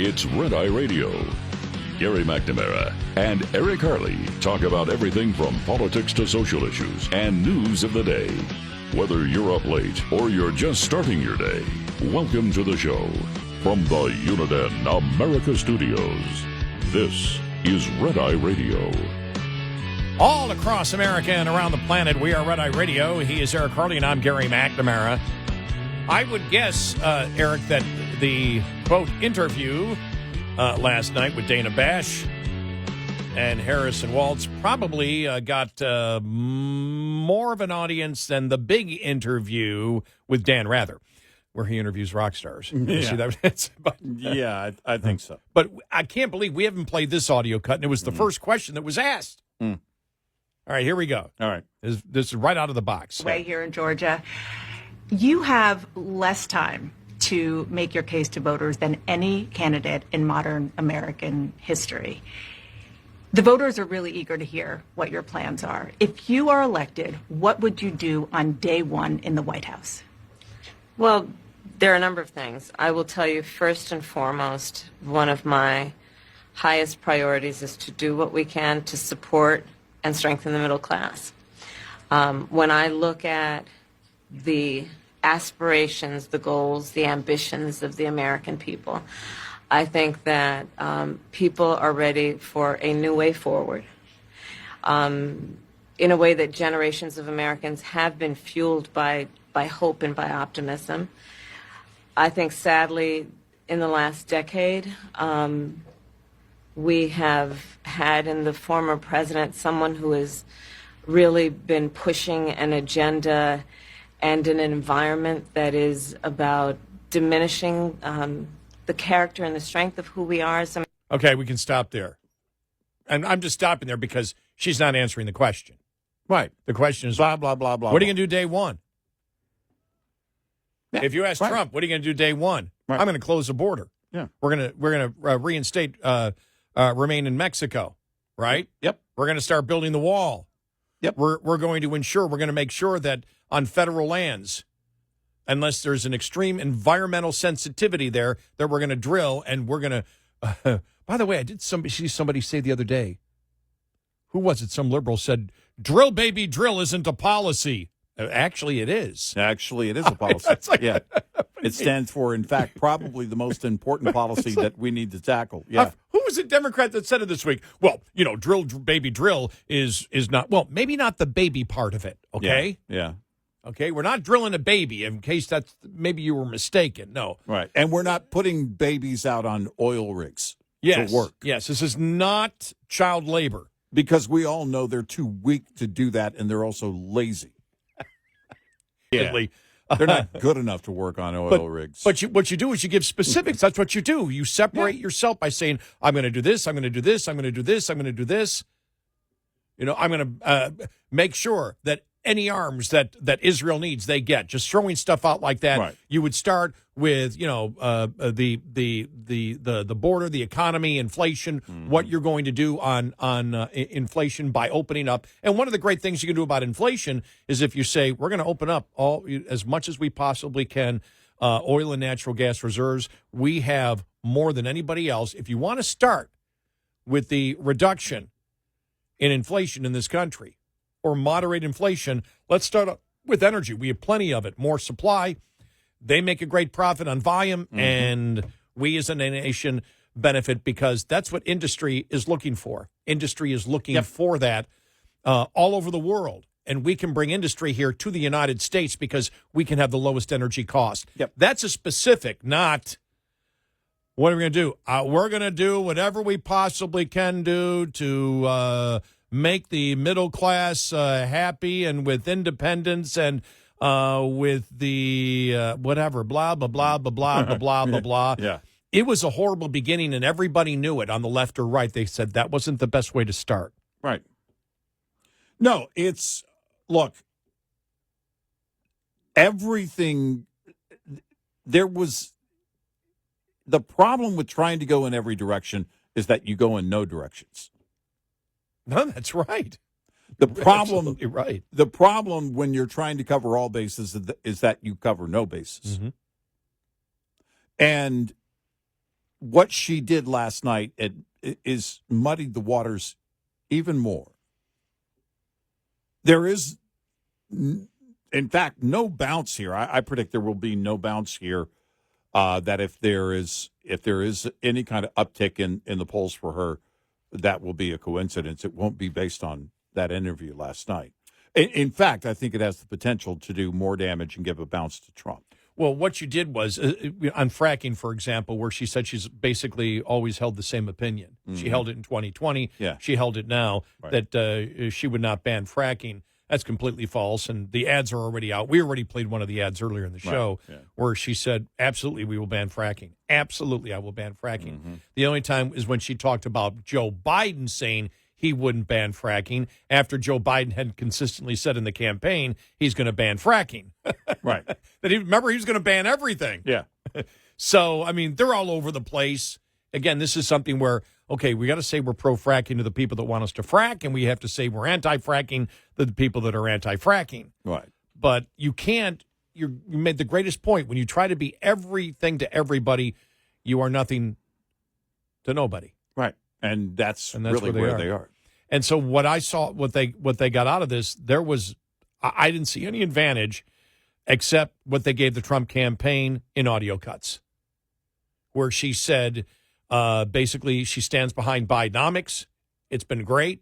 It's Red Eye Radio. Gary McNamara and Eric Harley talk about everything from politics to social issues and news of the day. Whether you're up late or you're just starting your day, welcome to the show. From the Uniden America Studios, this is Red Eye Radio. All across America and around the planet, we are Red Eye Radio. He is Eric Harley, and I'm Gary McNamara. I would guess, Eric, that the, quote, interview last night with Dana Bash and Harris-Walz probably got more of an audience than the big interview with Dan Rather, where he interviews rock stars. You see that? Yeah, I think so. But I can't believe we haven't played this audio cut, and it was the first question that was asked. All right, here we go. All right. This is right out of the box. Way here in Georgia. You have less time to make your case to voters than any candidate in modern American history. The voters are really eager to hear what your plans are. If you are elected, what would you do on day one in the White House? Well, there are a number of things. I will tell you, first and foremost, one of my highest priorities is to do what we can to support and strengthen the middle class. When I look at the aspirations, the goals, the ambitions of the American people, I think that people are ready for a new way forward, in a way that generations of Americans have been fueled by hope and by optimism. I think, sadly, in the last decade, we have had in the former president someone who has really been pushing an agenda and an environment that is about diminishing the character and the strength of who we are. Okay, we can stop there. And I'm just stopping there because she's not answering the question. Right. The question is, blah, blah, blah, blah. what are you going to do day one? Yeah. If you ask Trump, what are you going to do day one? Right. I'm going to close the border. Yeah. We're going to reinstate, remain in Mexico, right? Yep. We're going to start building the wall. Yep. We're going to make sure that on federal lands, unless there's an extreme environmental sensitivity there, that we're going to drill, and we're going to. By the way, I did see somebody say the other day. Who was it? Some liberal said, "Drill, baby, drill isn't a policy." Actually, it is. Actually, it is a policy. Yeah. It stands for, in fact, probably the most important policy that we need to tackle. Yeah. Who was a Democrat that said it this week? Well, drill, baby, drill is not, well, maybe not the baby part of it, okay? Yeah. Okay, we're not drilling a baby, in case that's, maybe you were mistaken. No. Right. And we're not putting babies out on oil rigs to work. Yes, this is not child labor. Because we all know they're too weak to do that, and they're also lazy. They're not good enough to work on oil rigs. But what you do is you give specifics. That's what you do. You separate yourself by saying, I'm going to do this, I'm going to do this, I'm going to do this, I'm going to do this. I'm going to make sure that any arms that Israel needs, they get. Just throwing stuff out like that. Right. You would start with, the border, the economy, inflation, what you're going to do on inflation by opening up. And one of the great things you can do about inflation is if you say, we're going to open up as much as we possibly can, oil and natural gas reserves. We have more than anybody else. If you want to start with the reduction in inflation in this country, or moderate inflation, let's start with energy. We have plenty of it, more supply. They make a great profit on volume, and we as a nation benefit because that's what industry is looking for. Industry is looking for that all over the world, and we can bring industry here to the United States because we can have the lowest energy cost. Yep. That's a specific, not what are we going to do? We're going to do whatever we possibly can do to make the middle class happy and with independence and with the whatever, blah, blah, blah, blah, blah, blah, blah, blah, blah. Yeah. It was a horrible beginning, and everybody knew it on the left or right. They said that wasn't the best way to start. Right. No, look, everything, the problem with trying to go in every direction is that you go in no directions. No, that's right. The problem, absolutely right. The problem when you're trying to cover all bases is that you cover no bases. Mm-hmm. And what she did last night is muddied the waters even more. There is, in fact, no bounce here. I predict there will be no bounce here. That if there is any kind of uptick in the polls for her, that will be a coincidence. It won't be based on that interview last night. In fact, I think it has the potential to do more damage and give a bounce to Trump. Well, what you did was, on fracking, for example, where she said she's basically always held the same opinion. Mm-hmm. She held it in 2020. Yeah. She held it now, right, that she would not ban fracking. That's completely false, and the ads are already out. We already played one of the ads earlier in the show, right, yeah, where she said, absolutely, we will ban fracking. Absolutely, I will ban fracking. Mm-hmm. The only time is when she talked about Joe Biden saying he wouldn't ban fracking after Joe Biden had consistently said in the campaign he's going to ban fracking. Right. Remember, he was going to ban everything. Yeah. So, I mean, they're all over the place. Again, this is something where, okay, we got to say we're pro-fracking to the people that want us to frack, and we have to say we're anti-fracking to the people that are anti-fracking. Right. But you can't, you made the greatest point. When you try to be everything to everybody, you are nothing to nobody. Right. And that's really where they are. And so what I saw, what they got out of this, I didn't see any advantage except what they gave the Trump campaign in audio cuts, where she said, basically, she stands behind Bidenomics. It's been great.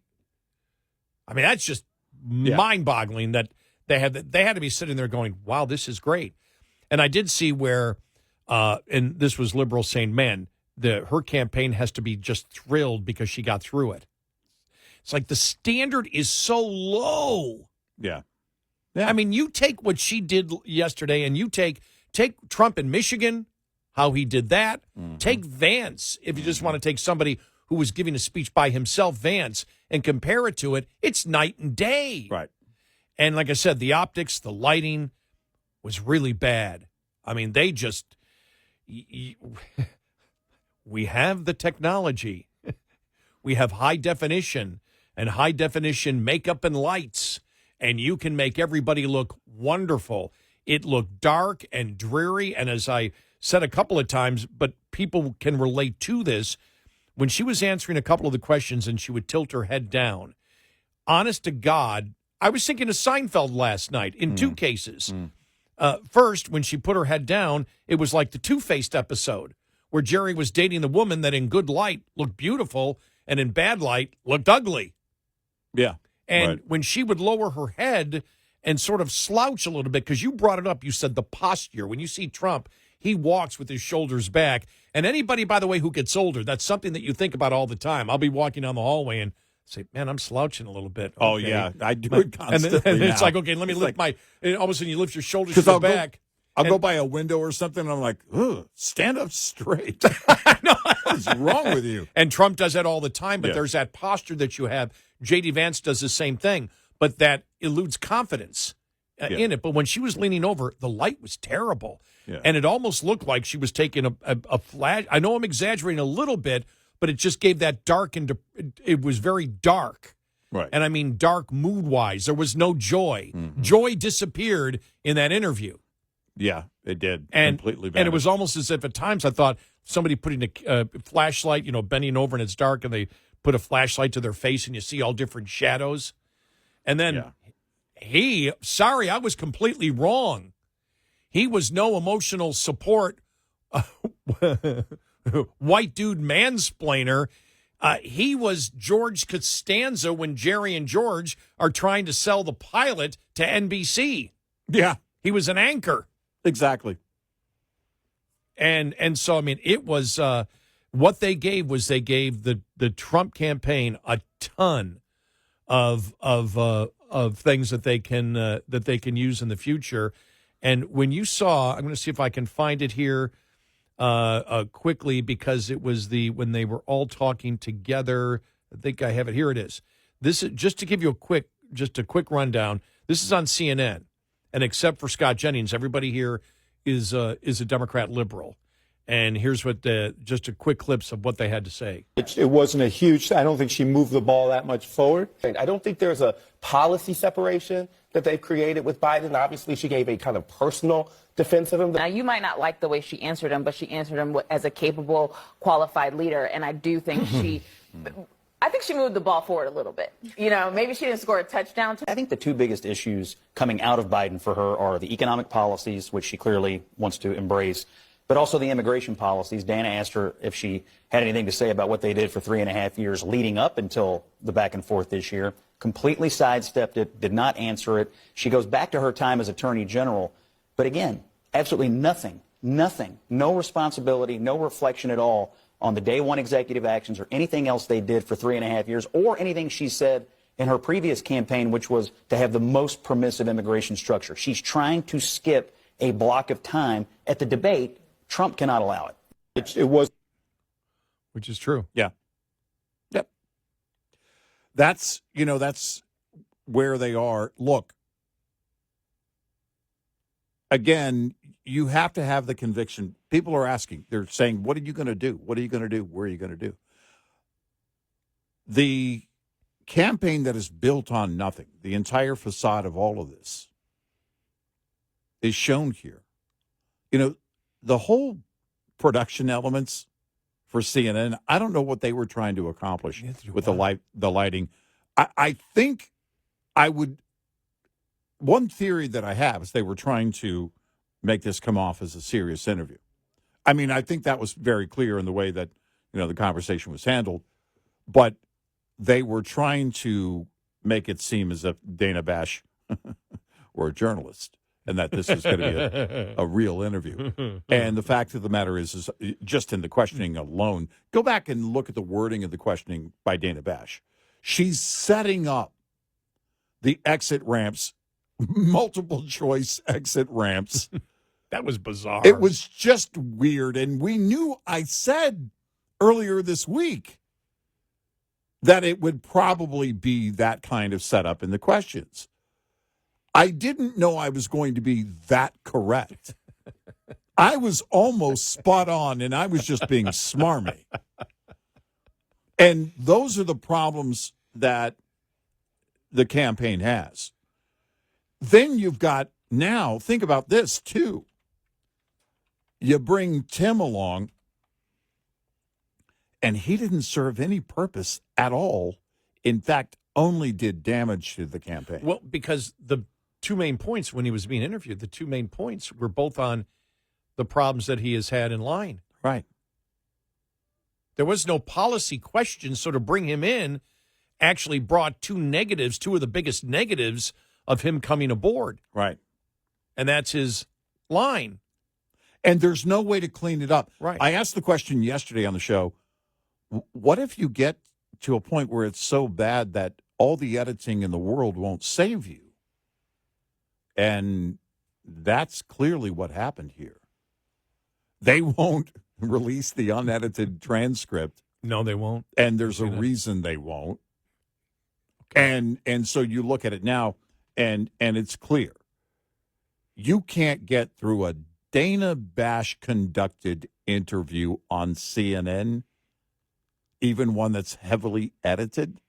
I mean, that's just mind-boggling that they had to be sitting there going, wow, this is great. And I did see where, and this was liberals saying, man, her campaign has to be just thrilled because she got through it. It's like the standard is so low. Yeah. I mean, you take what she did yesterday and you take Trump in Michigan, how he did that. Mm-hmm. Take Vance, if you just want to take somebody who was giving a speech by himself, Vance, and compare it to it, it's night and day. Right. And like I said, the optics, the lighting was really bad. I mean, they just, we have the technology. We have high definition and high definition makeup and lights, and you can make everybody look wonderful. It looked dark and dreary, and as I said a couple of times, but people can relate to this, when she was answering a couple of the questions and she would tilt her head down, honest to God, I was thinking of Seinfeld last night in two cases. First, when she put her head down, it was like the Two-Faced episode where Jerry was dating the woman that in good light looked beautiful and in bad light looked ugly. Yeah. And when she would lower her head and sort of slouch a little bit, because you brought it up, you said the posture. When you see Trump, he walks with his shoulders back. And anybody, by the way, who gets older, that's something that you think about all the time. I'll be walking down the hallway and say, man, I'm slouching a little bit. Okay. Oh, yeah. I do it constantly. And it's like, okay, let me lift and all of a sudden you lift your shoulders to the back. I'll go by a window or something, and I'm like, ugh, stand up straight. No. What's wrong with you? And Trump does that all the time, but there's that posture that you have. J.D. Vance does the same thing, but that eludes confidence in it. But when she was leaning over, the light was terrible. Yeah. And it almost looked like she was taking a flash. I know I'm exaggerating a little bit, but it just gave that dark, and it was very dark. Right. And I mean dark mood-wise. There was no joy. Mm-hmm. Joy disappeared in that interview. Yeah, it did. Completely vanished. And it was almost as if at times I thought somebody putting a flashlight, bending over and it's dark, and they put a flashlight to their face and you see all different shadows. And then sorry, I was completely wrong. He was no emotional support, white dude mansplainer. He was George Costanza when Jerry and George are trying to sell the pilot to NBC. Yeah. He was an anchor. Exactly. And so, I mean, it was what they gave the Trump campaign a ton of things that they can use in the future. And when you saw, I'm going to see if I can find it here quickly, because it was when they were all talking together. I think I have it. Here it is. This is just to give you a quick rundown. This is on CNN. And except for Scott Jennings, everybody here is a Democrat liberal. And here's what just a quick clips of what they had to say. It wasn't a huge, I don't think she moved the ball that much forward. I don't think there's a policy separation that they've created with Biden. Obviously, she gave a kind of personal defense of him. Now, you might not like the way she answered him, but she answered him as a capable, qualified leader. And I do think I think she moved the ball forward a little bit. You know, maybe she didn't score a touchdown. I think the two biggest issues coming out of Biden for her are the economic policies, which she clearly wants to embrace, but also the immigration policies. Dana asked her if she had anything to say about what they did for 3.5 years leading up until the back and forth this year. Completely sidestepped it, did not answer it. She goes back to her time as Attorney General. But again, absolutely nothing, no responsibility, no reflection at all on the day one executive actions or anything else they did for 3.5 years, or anything she said in her previous campaign, which was to have the most permissive immigration structure. She's trying to skip a block of time at the debate. Trump cannot allow it. It was. Which is true. Yeah. Yep. That's where they are. Look, again, you have to have the conviction. People are asking, they're saying, what are you going to do? What are you going to do? Where are you going to do? The campaign that is built on nothing, the entire facade of all of this, is shown here. You know, the whole production elements for CNN, I don't know what they were trying to accomplish with the lighting. I think one theory that I have is they were trying to make this come off as a serious interview. I mean, I think that was very clear in the way that, the conversation was handled, but they were trying to make it seem as if Dana Bash were a journalist and that this is going to be a real interview. And the fact of the matter is just in the questioning alone, go back and look at the wording of the questioning by Dana Bash. She's setting up the exit ramps, multiple choice exit ramps. That was bizarre. It was just weird. And we knew, I said earlier this week, that it would probably be that kind of setup in the questions. I didn't know I was going to be that correct. I was almost spot on, and I was just being smarmy. And those are the problems that the campaign has. Then you've got, now, think about this, too. You bring Tim along, and he didn't serve any purpose at all. In fact, only did damage to the campaign. Well, because the two main points when he was being interviewed, the two main points were both on the problems that he has had in line. Right. There was no policy question, so to bring him in actually brought two of the biggest negatives of him coming aboard. Right. And that's his line. And there's no way to clean it up. Right. I asked the question yesterday on the show, what if you get to a point where it's so bad that all the editing in the world won't save you? And that's clearly what happened here. They won't release the unedited transcript. No, they won't. And there's a reason they won't. Okay. And so you look at it now, and it's clear. You can't get through a Dana Bash conducted interview on CNN, even one that's heavily edited.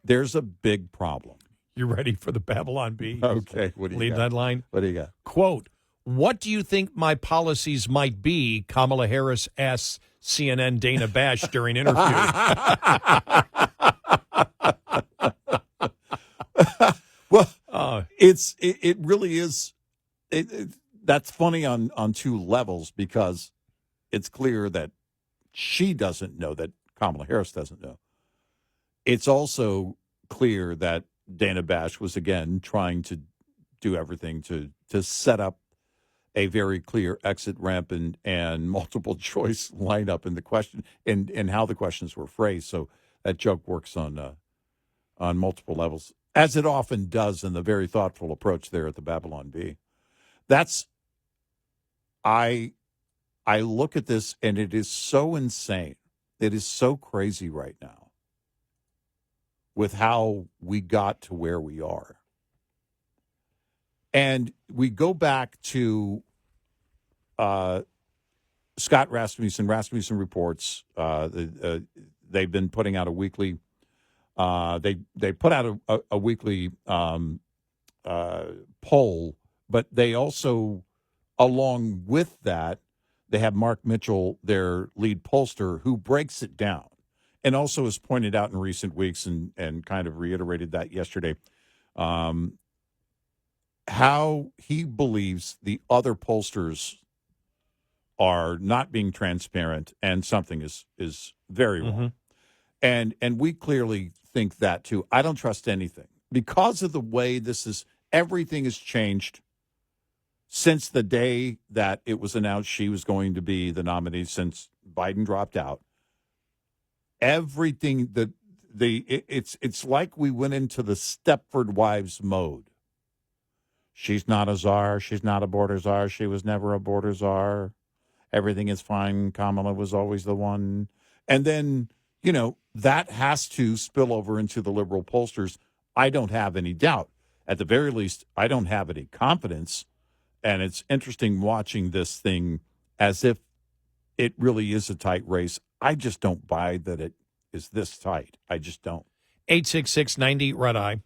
There's a big problem. You ready for the Babylon Bee? Okay. What do you Lead got? that line. What do you got? Quote, what do you think my policies might be? Kamala Harris asks CNN Dana Bash during interview. Well, it really is. That's funny on two levels, because it's clear that she doesn't know, that Kamala Harris doesn't know. It's also clear that Dana Bash was, again, trying to do everything to set up a very clear exit ramp and multiple choice lineup in the question and how the questions were phrased. So that joke works on multiple levels, as it often does in the very thoughtful approach there at the Babylon Bee. That's, I look at this, and it is so insane. It is so crazy right now with how we got to where we are. And we go back to Scott Rasmussen Reports. They've been putting out a weekly. They put out a weekly poll, but they also, along with that, they have Mark Mitchell, their lead pollster, who breaks it down, and also has pointed out in recent weeks and kind of reiterated that yesterday, how he believes the other pollsters are not being transparent, and something is very wrong. And we clearly think that too. I don't trust anything because of the way everything has changed since the day that it was announced she was going to be the nominee, since Biden dropped out. Everything it's like we went into the Stepford Wives mode. She's not a czar. She's not a border czar. She was never a border czar. Everything is fine. Kamala was always the one. And then, that has to spill over into the liberal pollsters. I don't have any doubt. At the very least, I don't have any confidence. And it's interesting watching this thing as if it really is a tight race. I just don't buy that it is this tight. I just don't. 866-90 Red Eye.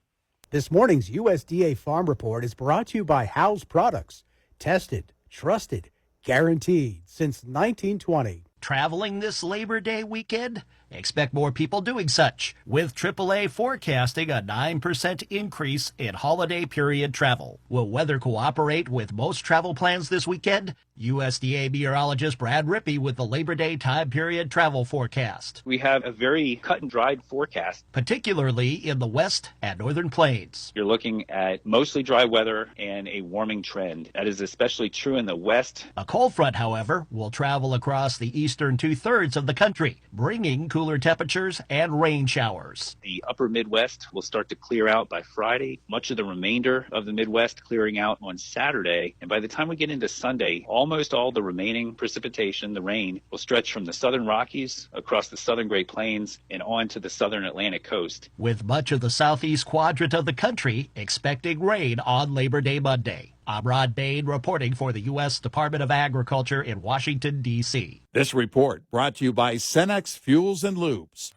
This morning's USDA Farm Report is brought to you by Howes Products. Tested, trusted, guaranteed since 1920. Traveling this Labor Day weekend? Expect more people doing such, with AAA forecasting a 9% increase in holiday period travel. Will weather cooperate with most travel plans this weekend? USDA meteorologist Brad Rippey with the Labor Day time period travel forecast. We have a very cut and dried forecast, particularly in the West and Northern Plains. You're looking at mostly dry weather and a warming trend. That is especially true in the West. A cold front, however, will travel across the eastern two-thirds of the country, bringing cooler temperatures and rain showers. The upper Midwest will start to clear out by Friday. Much of the remainder of the Midwest clearing out on Saturday. And by the time we get into Sunday, almost all the remaining precipitation, the rain, will stretch from the southern Rockies across the southern Great Plains and on to the southern Atlantic coast. With much of the southeast quadrant of the country expecting rain on Labor Day Monday. I'm Rod Bain reporting for the U.S. Department of Agriculture in Washington, D.C. This report brought to you by Cenex Fuels and Lubes.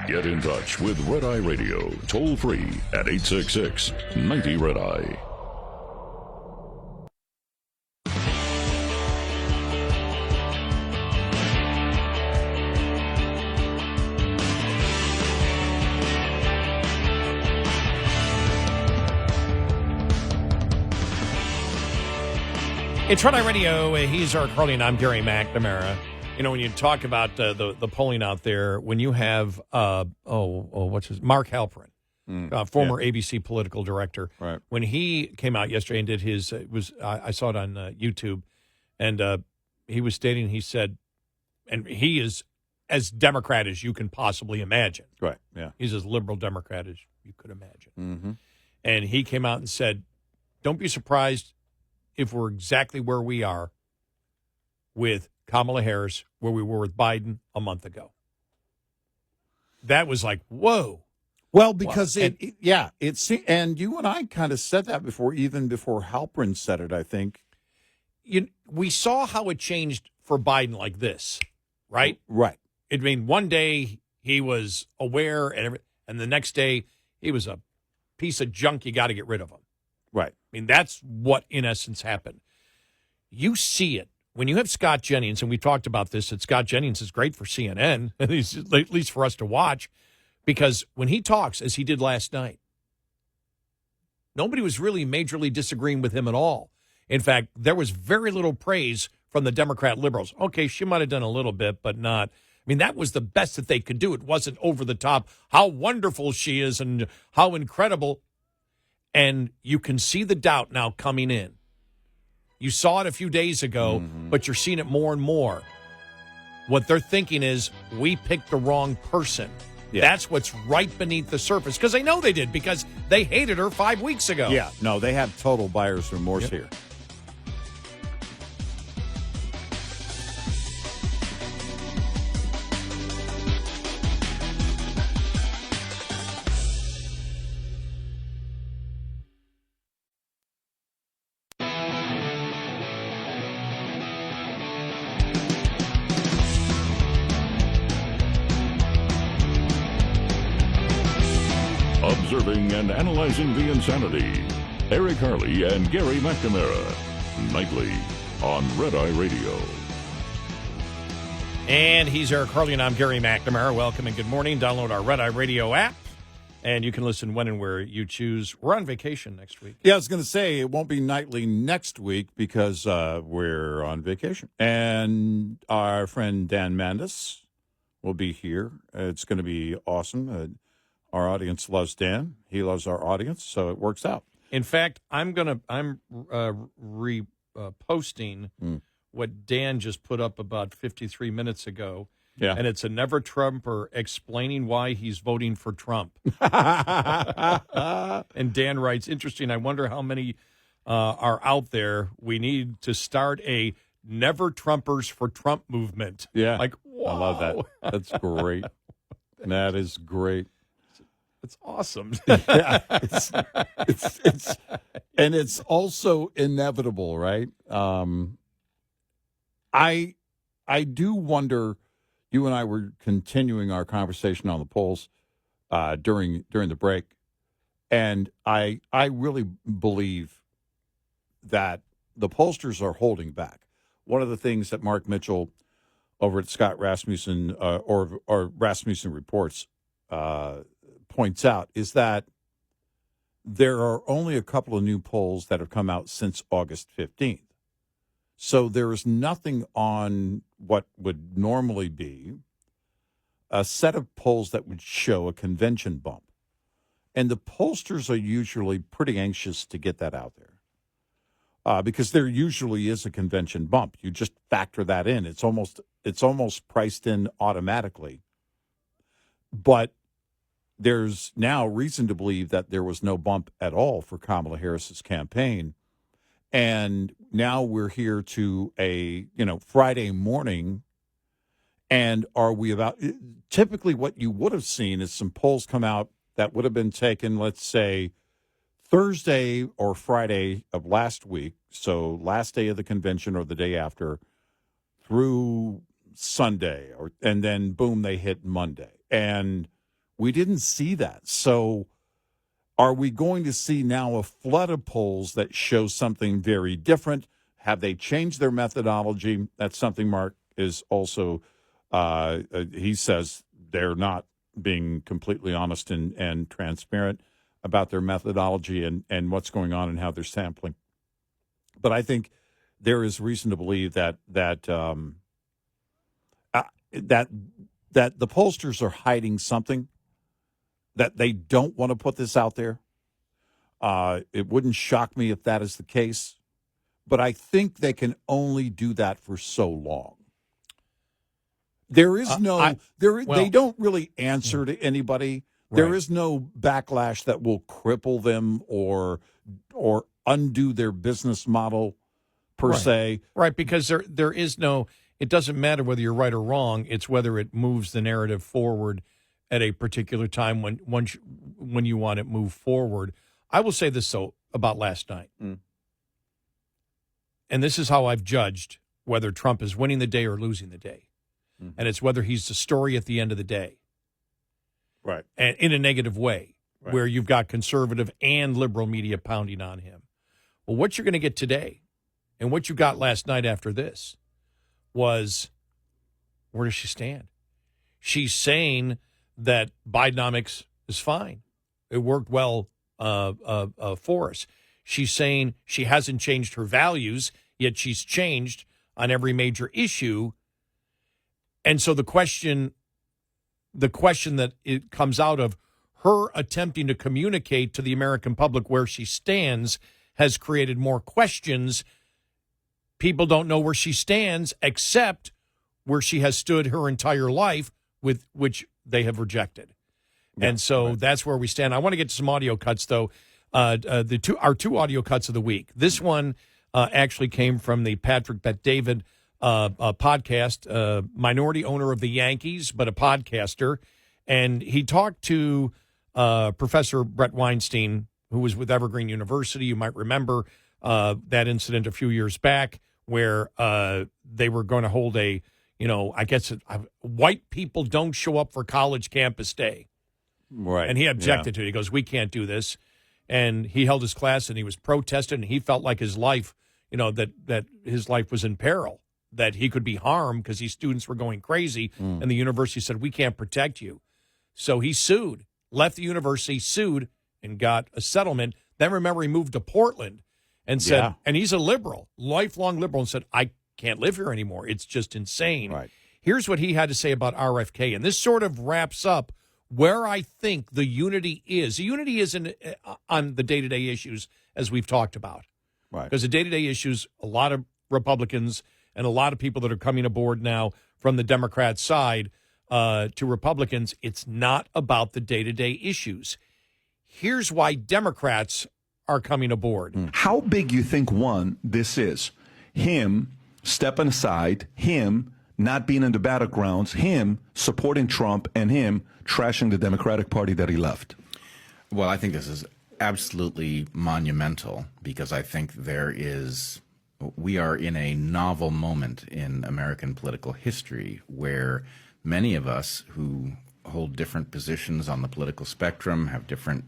Get in touch with Red Eye Radio, toll free at 866-90 Red Eye. It's Red Eye Radio. He's Eric Harley, and I'm Gary McNamara. When you talk about the polling out there, when you have Mark Halperin, former ABC political director, right. When he came out yesterday and did his, I saw it on YouTube, and he was stating, he said, and he is as Democrat as you can possibly imagine. Right. Yeah. He's as liberal Democrat as you could imagine. Mm-hmm. And he came out and said, "Don't be surprised if we're exactly where we are with Kamala Harris, where we were with Biden a month ago." That was like, whoa. Well, because and you and I kind of said that before, even before Halperin said it, I think. We saw how it changed for Biden like this, right? Right. I mean, one day he was aware, and the next day he was a piece of junk. You got to get rid of him. Right. I mean, that's what, in essence, happened. You see it. When you have Scott Jennings, and we talked about this, that Scott Jennings is great for CNN, at least for us to watch, because when he talks, as he did last night, nobody was really majorly disagreeing with him at all. In fact, there was very little praise from the Democrat liberals. Okay, she might have done a little bit, but not. I mean, that was the best that they could do. It wasn't over the top, how wonderful she is and how incredible. And you can see the doubt now coming in. You saw it a few days ago, but you're seeing it more and more. What they're thinking is, we picked the wrong person. Yeah. That's what's right beneath the surface. Because they know they did, because they hated her 5 weeks ago. Yeah, no, they have total buyer's remorse here. observing and analyzing the insanity. Eric Harley and Gary McNamara. Nightly on Red Eye Radio. And he's Eric Harley, and I'm Gary McNamara. Welcome and good morning. Download our Red Eye Radio app, and you can listen when and where you choose. We're on vacation next week. Yeah, I was going to say it won't be nightly next week because we're on vacation. And our friend Dan Mandis will be here. It's going to be awesome. Our audience loves Dan. He loves our audience, so it works out. In fact, I'm reposting what Dan just put up about 53 minutes ago. Yeah. And it's a never Trumper explaining why he's voting for Trump. And Dan writes, interesting, I wonder how many are out there. We need to start a never Trumpers for Trump movement. Yeah. Like, wow. I love that. That's great. That is great. It's awesome. Yeah. And it's also inevitable, right? I do wonder. You and I were continuing our conversation on the polls during the break, and I really believe that the pollsters are holding back. One of the things that Mark Mitchell over at Scott Rasmussen or Rasmussen Reports points out is that there are only a couple of new polls that have come out since August 15th. So there is nothing on what would normally be a set of polls that would show a convention bump. And the pollsters are usually pretty anxious to get that out there because there usually is a convention bump. You just factor that in. It's almost priced in automatically. But there's now reason to believe that there was no bump at all for Kamala Harris's campaign. And now we're here to a, Friday morning. And are we about typically what you would have seen is some polls come out that would have been taken, let's say, Thursday or Friday of last week. So last day of the convention or the day after through Sunday and then boom, they hit Monday. And we didn't see that. So are we going to see now a flood of polls that show something very different? Have they changed their methodology? That's something Mark is also, he says they're not being completely honest and transparent about their methodology and what's going on and how they're sampling. But I think there is reason to believe that the pollsters are hiding something, that they don't want to put this out there. It wouldn't shock me if that is the case, but I think they can only do that for so long. There is they don't really answer to anybody. Right. There is no backlash that will cripple them or undo their business model per se. Right, because there is no, it doesn't matter whether you're right or wrong. It's whether it moves the narrative forward at a particular time when you want it moved forward. I will say this, though, about last night. And this is how I've judged whether Trump is winning the day or losing the day. And it's whether he's the story at the end of the day. Right. And in a negative way, where you've got conservative and liberal media pounding on him. Well, what you're going to get today and what you got last night after this was, where does she stand? She's saying that Bidenomics is fine. It worked well for us. She's saying she hasn't changed her values, yet she's changed on every major issue. And so the question that it comes out of her attempting to communicate to the American public where she stands has created more questions. People don't know where she stands except where she has stood her entire life, with which they have rejected. Yeah, and so that's where we stand. I want to get to some audio cuts, though. Our two audio cuts of the week. This one actually came from the Patrick Bet-David podcast, minority owner of the Yankees, but a podcaster. And he talked to Professor Brett Weinstein, who was with Evergreen University. You might remember that incident a few years back where they were going to hold I guess white people don't show up for college campus day. Right. And he objected to it. He goes, we can't do this. And he held his class and he was protested, and he felt like his life, that his life was in peril, that he could be harmed because these students were going crazy. And the university said, we can't protect you. So he sued, left the university, sued, and got a settlement. Then remember, he moved to Portland and said, and he's a liberal, lifelong liberal, and said, I can't live here anymore. It's just insane. Right. Here's what he had to say about RFK. And this sort of wraps up where I think the unity is. The unity isn't on the day-to-day issues, as we've talked about. Right. Because the day-to-day issues, a lot of Republicans and a lot of people that are coming aboard now from the Democrat side to Republicans, it's not about the day-to-day issues. Here's why Democrats are coming aboard. How big you think, one, this is? Him stepping aside, him not being in the battlegrounds, him supporting Trump, and him trashing the Democratic Party that he left? Well, I think this is absolutely monumental because I think we are in a novel moment in American political history where many of us who hold different positions on the political spectrum, have different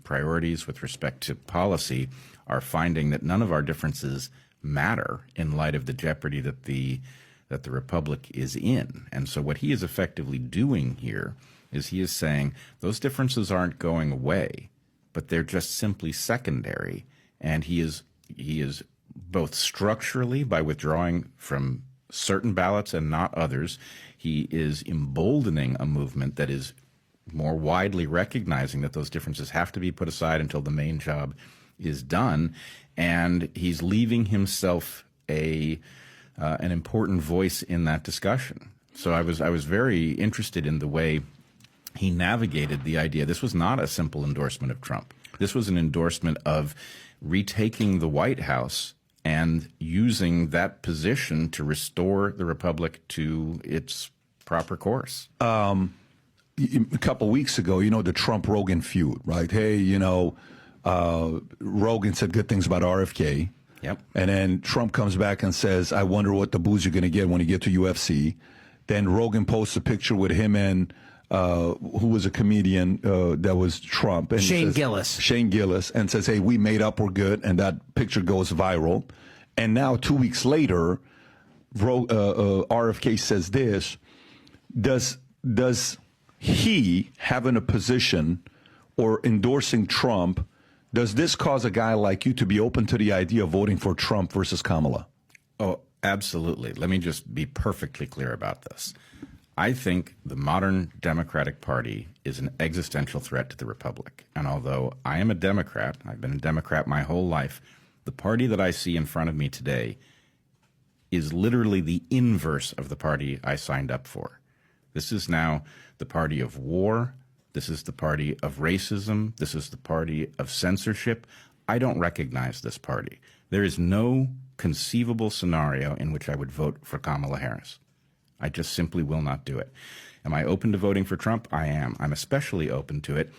priorities with respect to policy, are finding that none of our differences matter in light of the jeopardy that the republic is in. And so what he is effectively doing here is he is saying those differences aren't going away, but they're just simply secondary. And he is both structurally, by withdrawing from certain ballots and not others, he is emboldening a movement that is more widely recognizing that those differences have to be put aside until the main job is done. And he's leaving himself an important voice in that discussion. So I was very interested in the way he navigated the idea. This was not a simple endorsement of Trump. This was an endorsement of retaking the White House and using that position to restore the republic to its proper course. A couple weeks ago, the Trump-Rogan feud, right? Hey, Rogan said good things about RFK. Yep. And then Trump comes back and says, I wonder what the booze you're going to get when you get to UFC. Then Rogan posts a picture with him and who was a comedian that was Trump. And Shane Gillis. And says, hey, we made up, we're good. And that picture goes viral. And now 2 weeks later, RFK says this. Does he having a position or endorsing Trump, does this cause a guy like you to be open to the idea of voting for Trump versus Kamala? Oh, absolutely. Let me just be perfectly clear about this. I think the modern Democratic Party is an existential threat to the republic. And although I am a Democrat, I've been a Democrat my whole life, the party that I see in front of me today is literally the inverse of the party I signed up for. This is now the party of war. This is the party of racism. This is the party of censorship. I don't recognize this party. There is no conceivable scenario in which I would vote for Kamala Harris. I just simply will not do it. Am I open to voting for Trump? I am. I'm especially open to it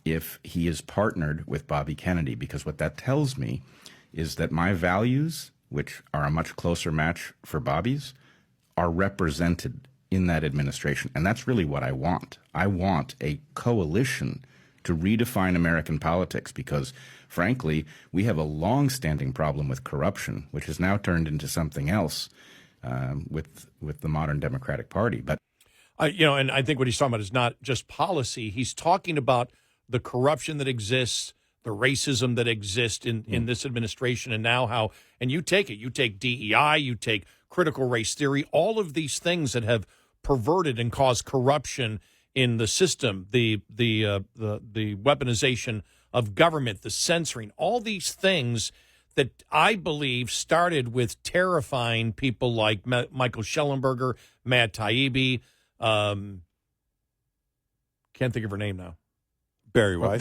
if he is partnered with Bobby Kennedy, because what that tells me is that my values, which are a much closer match for Bobby's, are represented in that administration. And that's really what I want. I want a coalition to redefine American politics because, frankly, we have a long-standing problem with corruption, which has now turned into something else with the modern Democratic Party. But and I think what he's talking about is not just policy. He's talking about the corruption that exists, the racism that exists in this administration, and now how, and you take DEI, you take critical race theory, all of these things that have perverted and caused corruption in the system, the weaponization of government, the censoring, all these things that I believe started with terrifying people like Michael Schellenberger, Matt Taibbi, can't think of her name now. Barry Weiss.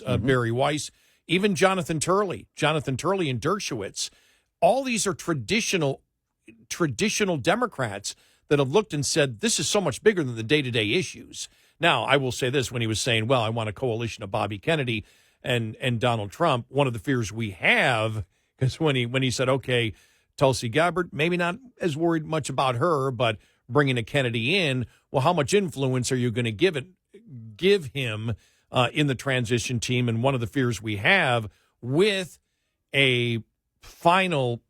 Barry Weiss, even Jonathan Turley and Dershowitz. All these are traditional Democrats that have looked and said, this is so much bigger than the day-to-day issues. Now, I will say this, when he was saying, well, I want a coalition of Bobby Kennedy and Donald Trump, one of the fears we have, because when he said, okay, Tulsi Gabbard, maybe not as worried much about her, but bringing a Kennedy in, well, how much influence are you going to give it? give him in the transition team. And one of the fears we have with a final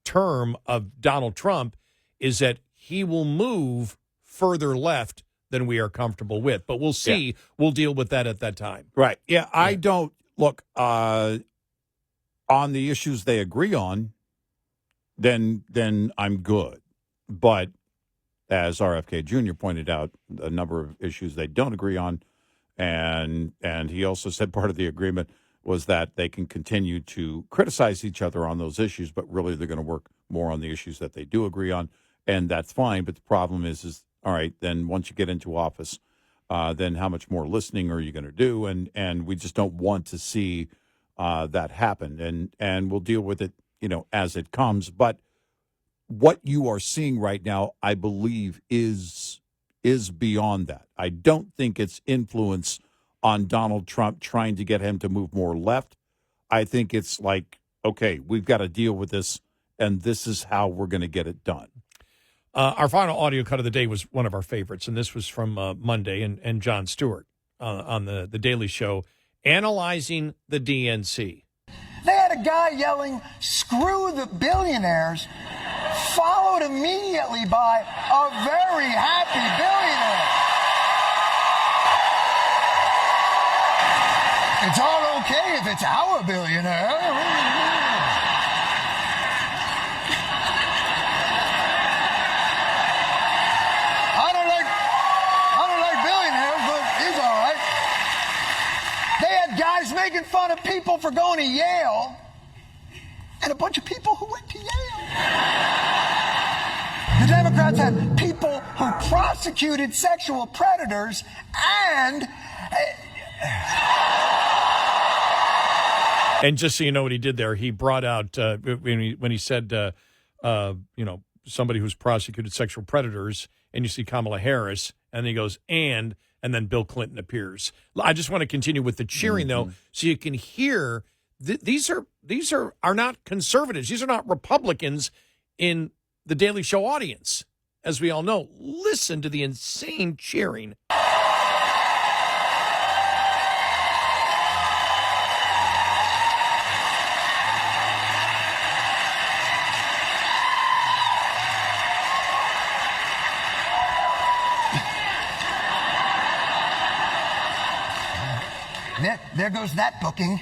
term of Donald Trump is that he will move further left than we are comfortable with. But we'll see. Yeah. We'll deal with that at that time. Right. Yeah, I don't look on the issues they agree on, then I'm good. But as RFK Jr. pointed out, a number of issues they don't agree on, and he also said part of the agreement was that they can continue to criticize each other on those issues, but really they're going to work more on the issues that they do agree on, and that's fine. But the problem is all right, then once you get into office, then how much more listening are you going to do? And we just don't want to see that happen, and we'll deal with it, as it comes. But what you are seeing right now, I believe, is beyond that. I don't think it's influence on Donald Trump trying to get him to move more left. I think it's like, okay, we've got to deal with this, and this is how we're going to get it done. Our final audio cut of the day was one of our favorites, and this was from Monday and Jon Stewart on the Daily Show, analyzing the DNC. They had a guy yelling, "Screw the billionaires," followed immediately by a very happy billionaire. It's all okay if it's our billionaire. Guys making fun of people for going to Yale, and a bunch of people who went to Yale. The Democrats had people who prosecuted sexual predators and... And just so you know what he did there, he brought out, when he said, somebody who's prosecuted sexual predators, and you see Kamala Harris, and he goes, and then Bill Clinton appears. I just want to continue with the cheering, though, so you can hear these are not conservatives. These are not Republicans in the Daily Show audience, as we all know. Listen to the insane cheering. There goes that booking.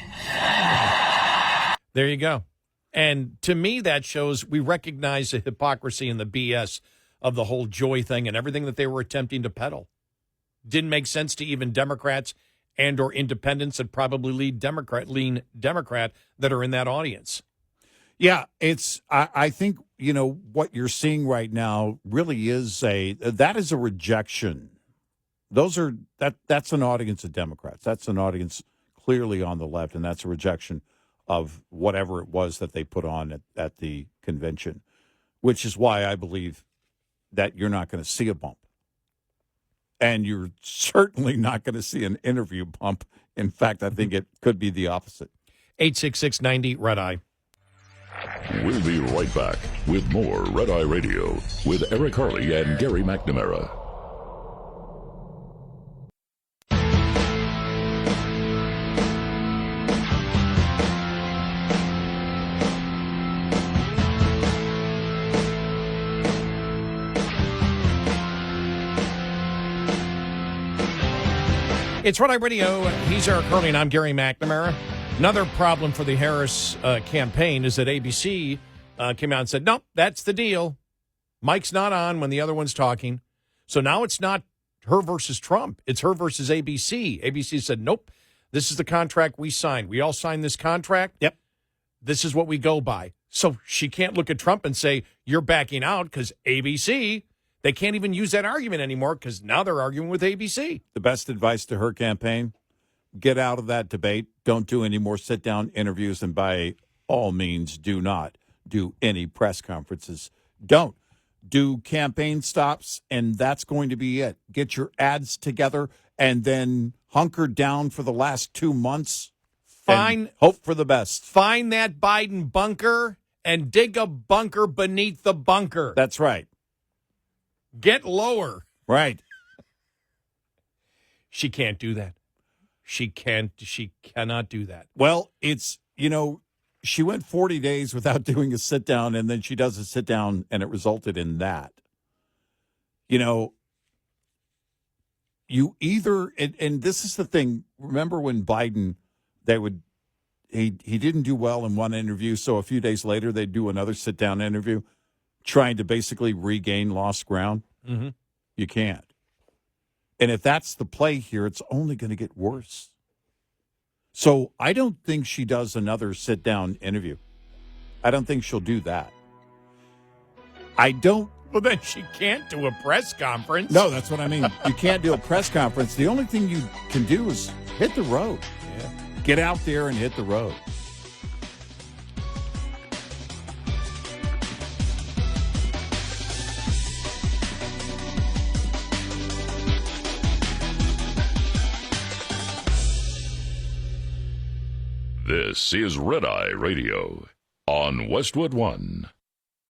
There you go. And to me, that shows we recognize the hypocrisy and the BS of the whole joy thing and everything that they were attempting to peddle. Didn't make sense to even Democrats and or independents that probably lean Democrat that are in that audience. Yeah, I think, what you're seeing right now really is that is a rejection. That's an audience of Democrats. That's an audience clearly on the left, and that's a rejection of whatever it was that they put on at the convention, which is why I believe that you're not going to see a bump. And you're certainly not going to see an interview bump. In fact, I think it could be the opposite. 866-90 Red Eye. We'll be right back with more Red Eye Radio with Eric Harley and Gary McNamara. It's Red Eye Radio. He's Eric Harley, and I'm Gary McNamara. Another problem for the Harris campaign is that ABC came out and said, nope, that's the deal. Mike's not on when the other one's talking. So now it's not her versus Trump. It's her versus ABC. ABC said, nope, this is the contract we signed. We all signed this contract. Yep. This is what we go by. So she can't look at Trump and say, you're backing out because ABC. They can't even use that argument anymore because now they're arguing with ABC. The best advice to her campaign, get out of that debate. Don't do any more sit-down interviews, and by all means, do not do any press conferences. Don't. Do campaign stops, and that's going to be it. Get your ads together, and then hunker down for the last 2 months. And hope for the best. Find that Biden bunker and dig a bunker beneath the bunker. That's right. Get lower. Right. She can't do that. She cannot do that. Well, it's, she went 40 days without doing a sit down, and then she does a sit down, and it resulted in that. You either, and this is the thing, remember when Biden, he didn't do well in one interview, so a few days later they'd do another sit down interview, trying to basically regain lost ground? Mm-hmm. You can't. And if that's the play here, it's only going to get worse. So I don't think she does another sit-down interview. I don't think she'll do that. Well, then she can't do a press conference. No, that's what I mean. You can't do a press conference. The only thing you can do is hit the road. Yeah. Get out there and hit the road. This is Red Eye Radio on Westwood One.